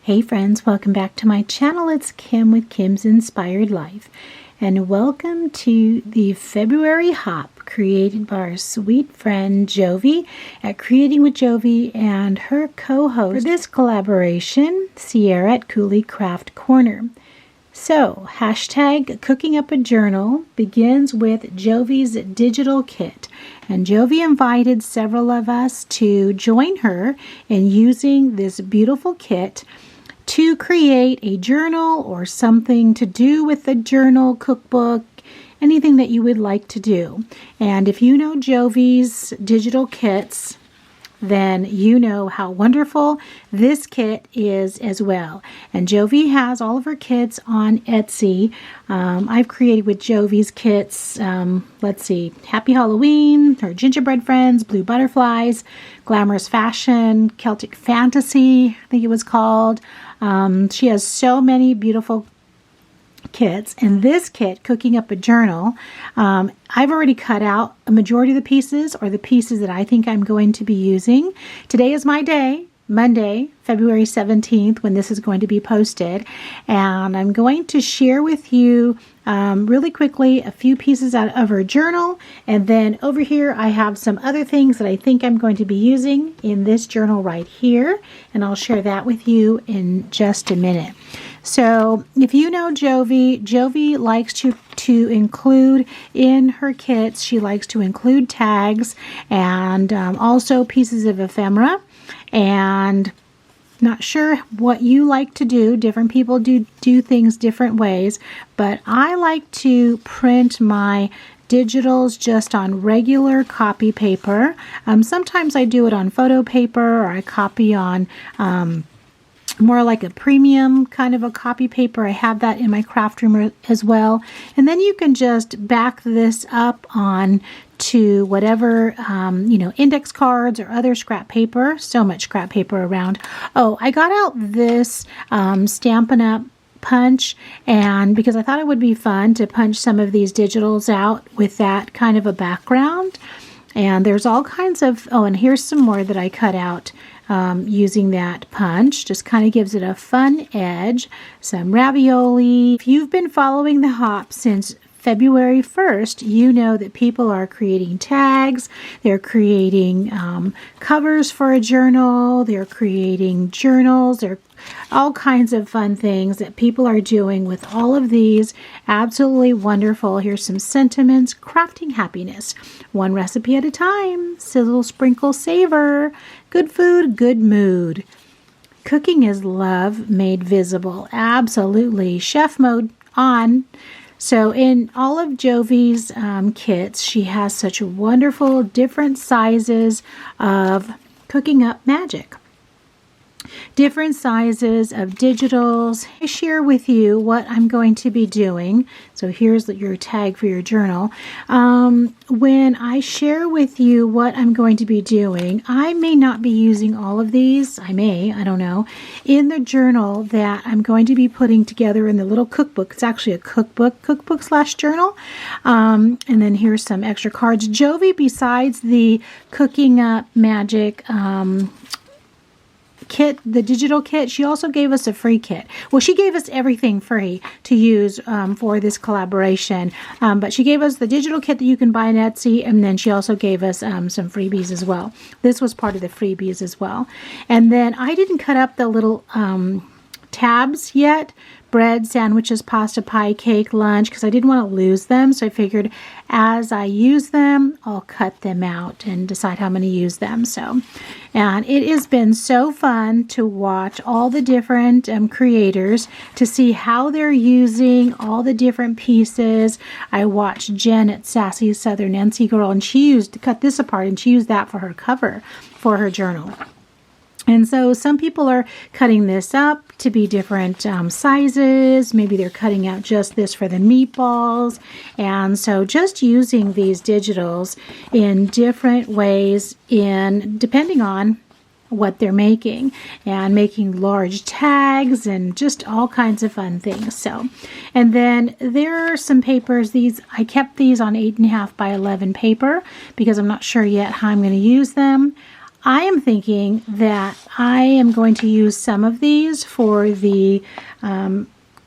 Hey friends, welcome back to my channel. It's Kim with Kim's Inspired Life, and welcome to the February Hop created by our sweet friend Jovi at Creating with Jovi and her co-host for this collaboration, Sierra at Cooley Craft Corner. So, hashtag Cooking Up a Journal begins with Jovi's digital kit. And Jovi invited several of us to join her in using this beautiful kit to create a journal or something to do with the journal, cookbook, anything that you would like to do. And if you know Jovi's digital kits, then you know how wonderful this kit is as well. And Jovi has all of her kits on Etsy. I've created with Jovi's kits, let's see, Happy Halloween, her Gingerbread Friends, Blue Butterflies, Glamorous Fashion, Celtic Fantasy, I think it was called. She has so many beautiful kits, and this kit, Cooking Up a Journal, I've already cut out a majority of the pieces, or the pieces that I think I'm going to be using. Today is my day, Monday, February 17th, when this is going to be posted, and I'm going to share with you really quickly a few pieces out of her journal, and then over here I have some other things that I think I'm going to be using in this journal right here, and I'll share that with you in just a minute. So if you know Jovi, Jovi likes to include in her kits, she likes to include tags and also pieces of ephemera. And not sure what you like to do. Different people do things different ways, but I like to print my digitals just on regular copy paper. Sometimes I do it on photo paper, or I copy on more like a premium kind of a copy paper. I have that in my craft room as well. And then you can just back this up on to whatever, index cards or other scrap paper. So much scrap paper around. Oh, I got out this Stampin' Up! Punch, and because I thought it would be fun to punch some of these digitals out with that kind of a background. And there's all kinds of, and here's some more that I cut out using that punch. Just kind of gives it a fun edge. Some ravioli. If you've been following the hop since February 1st, you know that people are creating tags, they're creating covers for a journal, they're creating journals, they're all kinds of fun things that people are doing with all of these. Absolutely wonderful. Here's some sentiments. Crafting happiness. One recipe at a time. Sizzle, sprinkle, savor. Good food, good mood. Cooking is love made visible. Absolutely. Chef mode on. So in all of Jovi's kits, she has such wonderful different sizes of cooking up magic. Different sizes of digitals. I share with you what I'm going to be doing. So here's your tag for your journal. When I share with you what I'm going to be doing, I may not be using all of these. I don't know, in the journal that I'm going to be putting together in the little cookbook. It's actually a cookbook/journal. And then here's some extra cards. Jovi, besides the Cooking Up Magic kit, the digital kit, she also gave us a free kit. Well, she gave us everything free to use for this collaboration, but she gave us the digital kit that you can buy on Etsy, and then she also gave us some freebies as well. This was part of the freebies as well. And then I didn't cut up the little tabs yet. Bread, sandwiches, pasta, pie, cake, lunch, because I didn't want to lose them. So I figured as I use them, I'll cut them out and decide how I'm going to use them. So, and it has been so fun to watch all the different creators, to see how they're using all the different pieces. I watched Jen at Sassy Southern Nancy Girl, and she cut this apart, and she used that for her cover for her journal. And so some people are cutting this up to be different sizes. Maybe they're cutting out just this for the meatballs. And so just using these digitals in different ways depending on what they're making, and making large tags and just all kinds of fun things. So, and then there are some papers. I kept these on 8.5 by 11 paper because I'm not sure yet how I'm going to use them. I am thinking that I am going to use some of these for the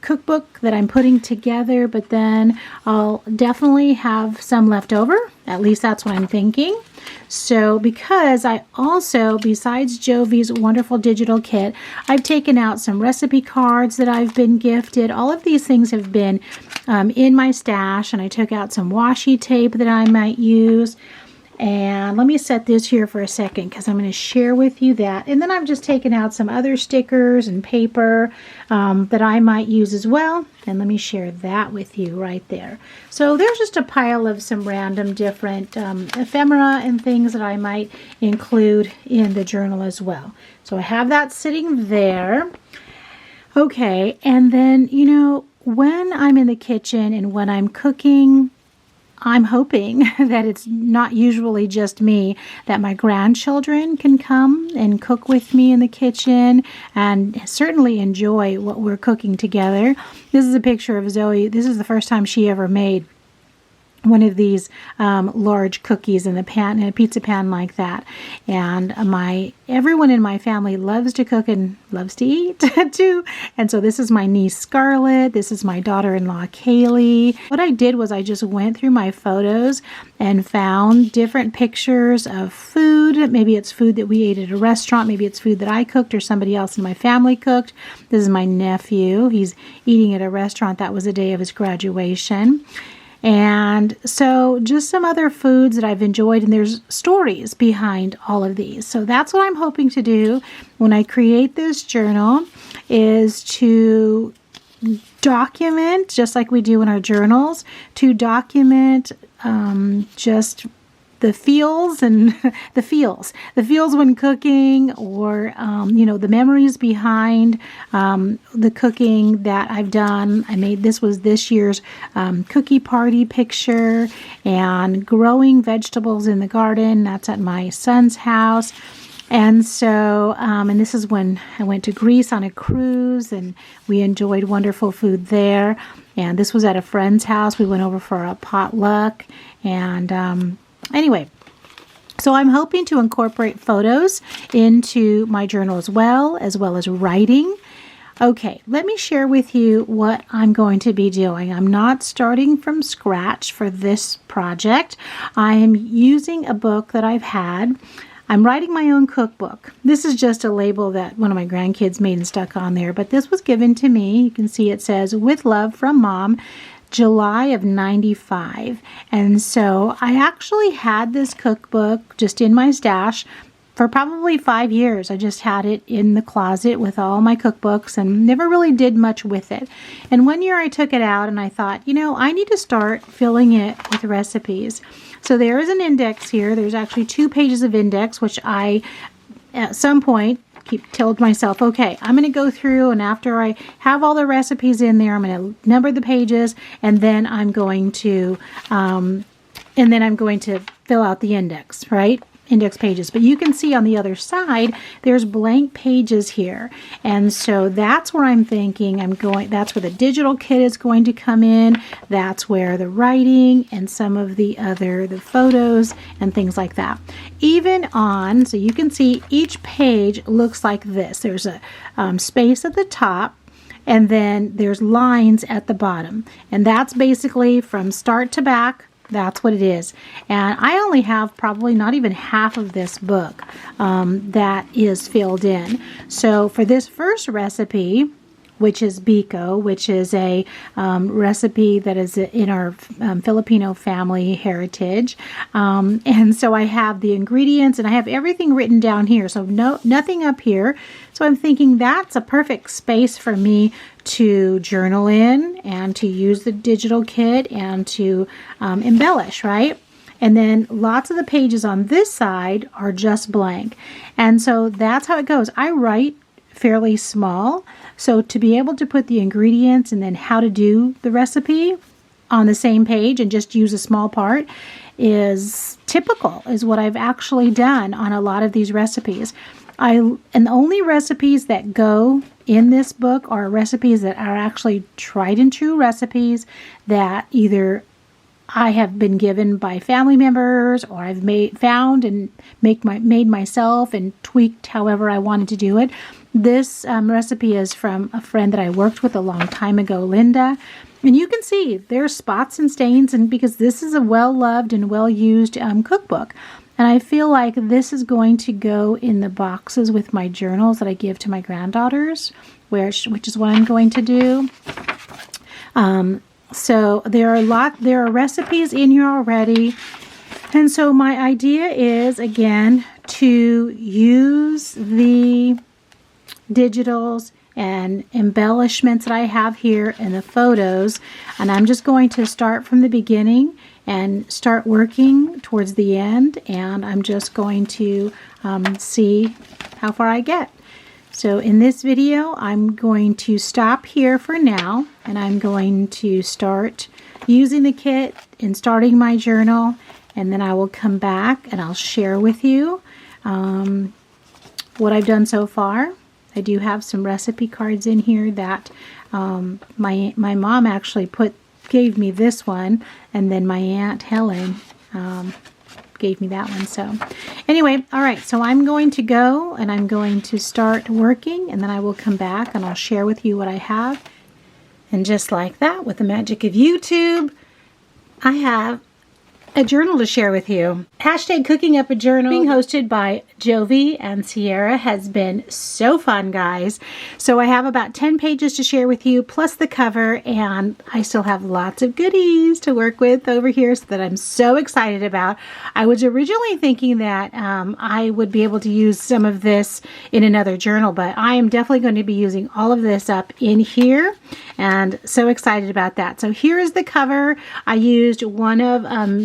cookbook that I'm putting together, but then I'll definitely have some left over. At least that's what I'm thinking. So because I also, besides Jovi's wonderful digital kit, I've taken out some recipe cards that I've been gifted. All of these things have been in my stash, and I took out some washi tape that I might use. And let me set this here for a second because I'm going to share with you that. And then I've just taken out some other stickers and paper that I might use as well. And let me share that with you right there. So there's just a pile of some random different ephemera and things that I might include in the journal as well. So I have that sitting there. Okay, and then, you know, when I'm in the kitchen and when I'm cooking, I'm hoping that it's not usually just me, that my grandchildren can come and cook with me in the kitchen and certainly enjoy what we're cooking together. This is a picture of Zoe. This is the first time she ever made one of these large cookies in a pizza pan like that. And everyone in my family loves to cook and loves to eat too. And so this is my niece Scarlett. This is my daughter-in-law Kaylee. What I did was I just went through my photos and found different pictures of food. Maybe it's food that we ate at a restaurant. Maybe it's food that I cooked or somebody else in my family cooked. This is my nephew. He's eating at a restaurant. That was the day of his graduation. And so just some other foods that I've enjoyed, and there's stories behind all of these. So that's what I'm hoping to do when I create this journal, is to document, just like we do in our journals, to document just the feels and the feels when cooking, or the memories behind the cooking that I've done. This was this year's cookie party picture, and growing vegetables in the garden. That's at my son's house. And so, and this is when I went to Greece on a cruise, and we enjoyed wonderful food there. And this was at a friend's house. We went over for a potluck, and anyway, so I'm hoping to incorporate photos into my journal as well as writing. Okay, let me share with you what I'm going to be doing. I'm not starting from scratch for this project. I am using a book that I've had. I'm writing my own cookbook. This is just a label that one of my grandkids made and stuck on there, but this was given to me. You can see it says, "With love from Mom, July of 95. And so I actually had this cookbook just in my stash for probably 5 years. I just had it in the closet with all my cookbooks and never really did much with it. And one year I took it out and I thought, I need to start filling it with recipes. So there is an index here. There's actually 2 pages of index, which I, at some point, told myself, okay, I'm going to go through, and after I have all the recipes in there, I'm going to number the pages, and then I'm going to fill out the index, right? Index pages. But you can see on the other side, there's blank pages here. And so that's where I'm thinking that's where the digital kit is going to come in. That's where the writing and some of the photos and things like that. So you can see each page looks like this. There's a space at the top, and then there's lines at the bottom. And that's basically from start to back. That's what it is. And I only have probably not even half of this book that is filled in. So for this first recipe, which is biko, which is a recipe that is in our Filipino family heritage. And so I have the ingredients and I have everything written down here. So nothing up here. So I'm thinking that's a perfect space for me to journal in and to use the digital kit and to embellish, right? And then lots of the pages on this side are just blank. And so that's how it goes. I write fairly small. So to be able to put the ingredients and then how to do the recipe on the same page and just use a small part is typical, is what I've actually done on a lot of these recipes. And the only recipes that go in this book are recipes that are actually tried and true recipes that either I have been given by family members, or I've found and made myself and tweaked however I wanted to do it. This recipe is from a friend that I worked with a long time ago, Linda. And you can see there's spots and stains, and because this is a well-loved and well-used cookbook. And I feel like this is going to go in the boxes with my journals that I give to my granddaughters, which is what I'm going to do. So there are recipes in here already. And so my idea is, again, to use the digitals and embellishments that I have here in the photos. And I'm just going to start from the beginning and start working towards the end, and I'm just going to see how far I get. So in this video, I'm going to stop here for now, and I'm going to start using the kit and starting my journal, and then I will come back and I'll share with you what I've done so far. I do have some recipe cards in here that my mom actually gave me this one, and then my Aunt Helen gave me that one. So anyway, all right, so I'm going to go and I'm going to start working, and then I will come back and I'll share with you what I have. And just like that, with the magic of YouTube, I have a journal to share with you. Hashtag Cooking Up a Journal, being hosted by Jovi and Sierra, has been so fun, guys. So I have about 10 pages to share with you, plus the cover, and I still have lots of goodies to work with over here that I'm so excited about. I was originally thinking that I would be able to use some of this in another journal, but I am definitely going to be using all of this up in here, and so excited about that. So here is the cover. I used one of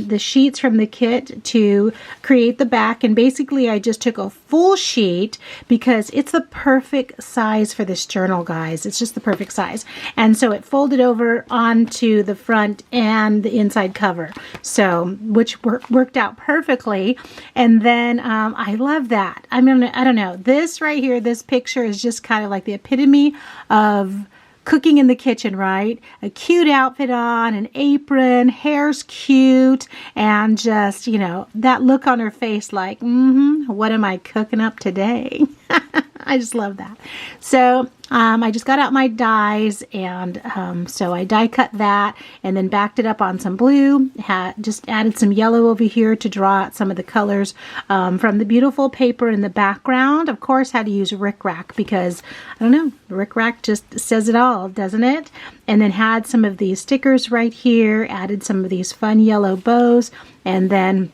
the sheets from the kit to create the back, and basically I just took a full sheet because it's the perfect size for this journal, guys. It's just the perfect size, and so it folded over onto the front and the inside cover, so which worked out perfectly. And then I love that. I mean, I don't know, this right here, this picture is just kind of like the epitome of cooking in the kitchen, right? A cute outfit on, an apron, hair's cute, and just, you know, that look on her face like, what am I cooking up today? I just love that. So I just got out my dies, and so I die cut that and then backed it up on some blue. Just added some yellow over here to draw out some of the colors from the beautiful paper in the background. Of course, had to use rickrack because, I don't know, rickrack just says it all, doesn't it? And then had some of these stickers right here, added some of these fun yellow bows, and then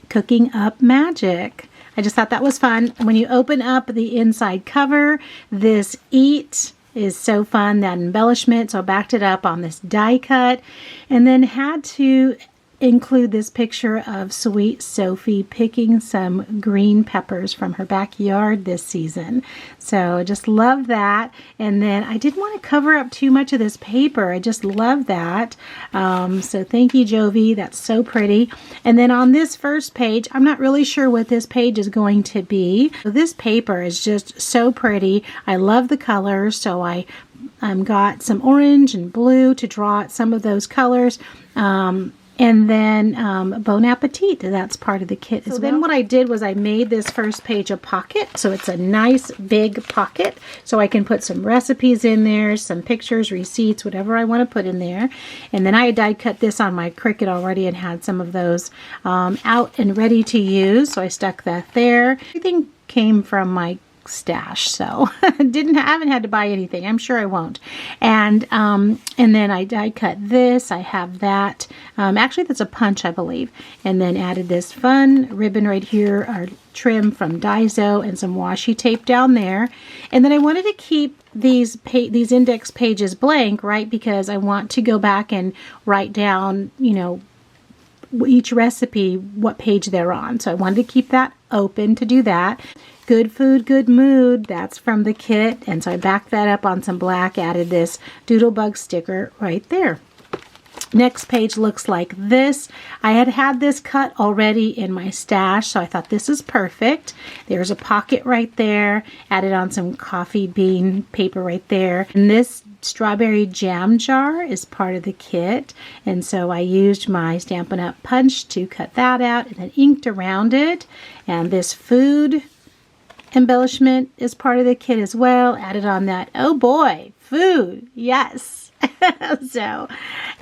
cooking up magic. I just thought that was fun. When you open up the inside cover, this eat is so fun, that embellishment. So I backed it up on this die cut, and then had to include this picture of sweet Sophie picking some green peppers from her backyard this season. So I just love that. And then I didn't want to cover up too much of this paper. I just love that. So thank you, Jovi. That's so pretty. And then on this first page, I'm not really sure what this page is going to be. So this paper is just so pretty. I love the colors. So I got some orange and blue to draw out some of those colors. And then Bon Appetit, that's part of the kit as well. So then what I did was I made this first page a pocket. So it's a nice big pocket. So I can put some recipes in there, some pictures, receipts, whatever I want to put in there. And then I had die cut this on my Cricut already and had some of those out and ready to use. So I stuck that there. Everything came from my stash, so haven't had to buy anything. I'm sure I won't. And then I die cut this. I have that. Actually, that's a punch, I believe. And then added this fun ribbon right here, our trim from Daiso, and some washi tape down there. And then I wanted to keep these index pages blank, right? Because I want to go back and write down, you know, each recipe, what page they're on. So I wanted to keep that open to do that. Good food, good mood. That's from the kit. And so I backed that up on some black, added this Doodlebug sticker right there. Next page looks like this. I had this cut already in my stash, so I thought this is perfect. There's a pocket right there. Added on some coffee bean paper right there. And this strawberry jam jar is part of the kit, and so I used my Stampin' Up! Punch to cut that out and then inked around it. And this food embellishment is part of the kit as well. Added on that, oh boy, food, yes. So,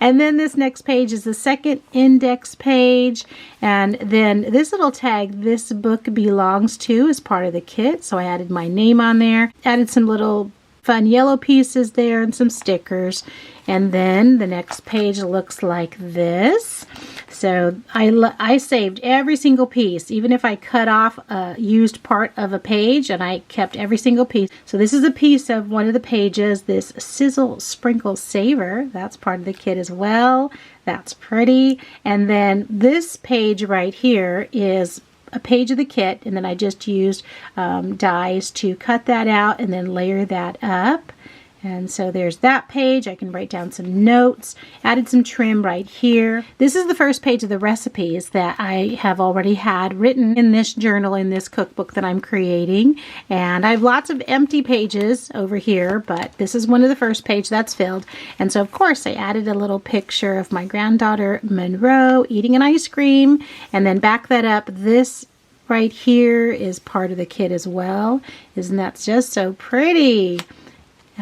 and then this next page is the second index page, and then this little tag, "This book belongs to," is part of the kit, so I added my name on there, added some little fun yellow pieces there and some stickers. And then the next page looks like this. So I saved every single piece, even if I cut off a used part of a page, and I kept every single piece. So this is a piece of one of the pages, this Sizzle Sprinkle Saver. That's part of the kit as well. That's pretty. And then this page right here is a page of the kit, and then I just used dies to cut that out and then layer that up. And so there's that page. I can write down some notes, added some trim right here. This is the first page of the recipes that I have already had written in this journal, in this cookbook that I'm creating. And I have lots of empty pages over here, but this is one of the first pages that's filled. And so of course I added a little picture of my granddaughter Monroe eating an ice cream, and then back that up. This right here is part of the kit as well. Isn't that just so pretty?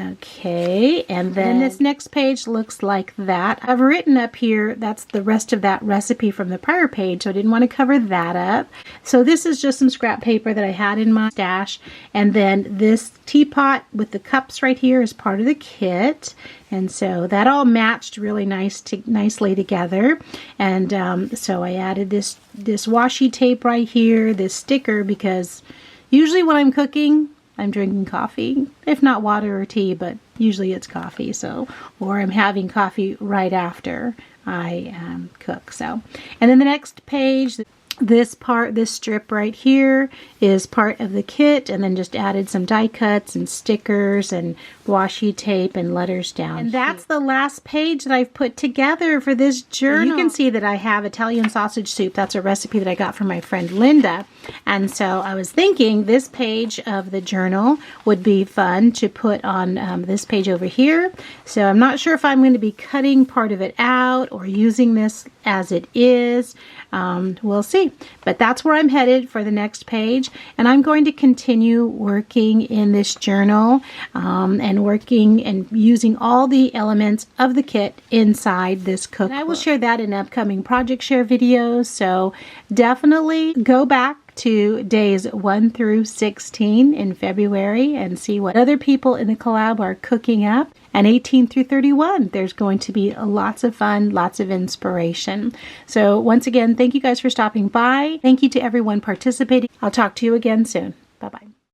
Okay, and then this next page looks like that. I've written up here, that's the rest of that recipe from the prior page, so I didn't want to cover that up. So this is just some scrap paper that I had in my stash, and then this teapot with the cups right here is part of the kit. And so that all matched really nicely together. And so I added this washi tape right here, this sticker, because usually when I'm cooking, I'm drinking coffee, if not water or tea, but usually it's coffee. So, or I'm having coffee right after I cook. So, and then the next page, this strip right here is part of the kit, and then just added some die cuts and stickers and washi tape and letters down. And that's the last page that I've put together for this journal. You can see that I have Italian sausage soup. That's a recipe that I got from my friend Linda. And so I was thinking this page of the journal would be fun to put on this page over here. So I'm not sure if I'm going to be cutting part of it out or using this as it is. We'll see. But that's where I'm headed for the next page. And I'm going to continue working in this journal and working and using all the elements of the kit inside this cookbook. And I will share that in upcoming project share videos. So definitely go back to days 1 through 16 in February and see what other people in the collab are cooking up. And 18 through 31, there's going to be lots of fun, lots of inspiration. So once again, thank you guys for stopping by. Thank you to everyone participating. I'll talk to you again soon. Bye-bye.